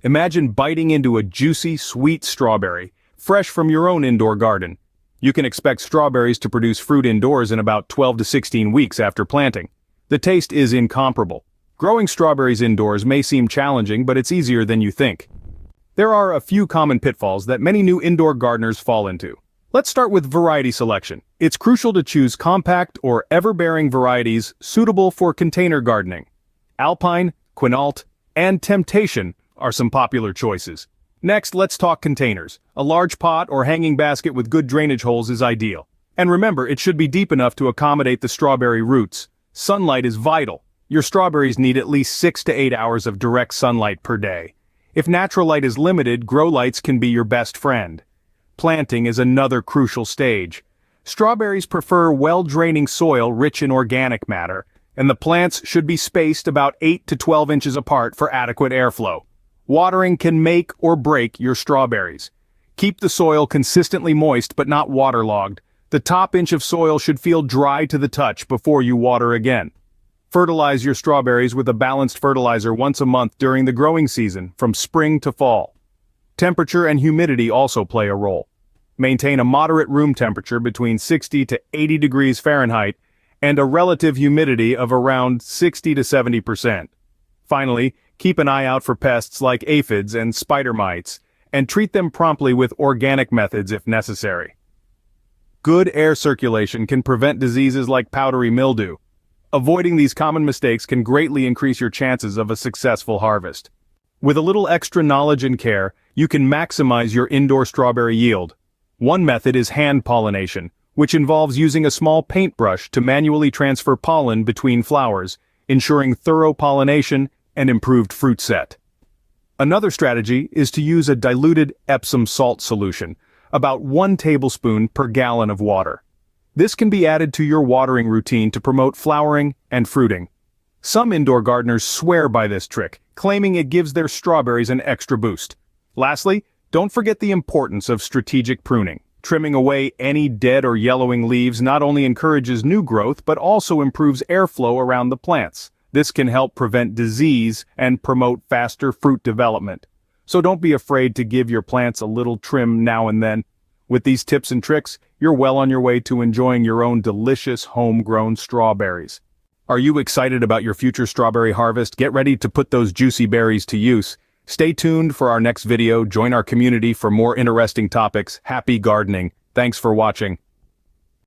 Imagine biting into a juicy, sweet strawberry, fresh from your own indoor garden. You can expect strawberries to produce fruit indoors in about 12 to 16 weeks after planting. The taste is incomparable. Growing strawberries indoors may seem challenging, but it's easier than you think. There are a few common pitfalls that many new indoor gardeners fall into. Let's start with variety selection. It's crucial to choose compact or ever-bearing varieties suitable for container gardening. Alpine, Quinault, and Temptation are some popular choices. Next, let's talk containers. A large pot or hanging basket with good drainage holes is ideal. And remember, it should be deep enough to accommodate the strawberry roots. Sunlight is vital. Your strawberries need at least 6 to 8 hours of direct sunlight per day. If natural light is limited, grow lights can be your best friend. Planting is another crucial stage. Strawberries prefer well-draining soil rich in organic matter, and the plants should be spaced about 8 to 12 inches apart for adequate airflow. Watering can make or break your strawberries. Keep the soil consistently moist but not waterlogged. The top inch of soil should feel dry to the touch before you water again. Fertilize your strawberries with a balanced fertilizer once a month during the growing season, from spring to fall. Temperature and humidity also play a role. Maintain a moderate room temperature between 60 to 80 degrees Fahrenheit and a relative humidity of around 60 to 70%. Finally, keep an eye out for pests like aphids and spider mites, and treat them promptly with organic methods if necessary. Good air circulation can prevent diseases like powdery mildew. Avoiding these common mistakes can greatly increase your chances of a successful harvest. With a little extra knowledge and care, you can maximize your indoor strawberry yield. One method is hand pollination, which involves using a small paintbrush to manually transfer pollen between flowers, ensuring thorough pollination and improved fruit set. Another strategy is to use a diluted Epsom salt solution, about 1 tablespoon per gallon of water. This can be added to your watering routine to promote flowering and fruiting. Some indoor gardeners swear by this trick, claiming it gives their strawberries an extra boost. Lastly, don't forget the importance of strategic pruning. Trimming away any dead or yellowing leaves not only encourages new growth but also improves airflow around the plants. This can help prevent disease and promote faster fruit development. So don't be afraid to give your plants a little trim now and then. With these tips and tricks, you're well on your way to enjoying your own delicious homegrown strawberries. Are you excited about your future strawberry harvest? Get ready to put those juicy berries to use. Stay tuned for our next video. Join our community for more interesting topics. Happy gardening. Thanks for watching.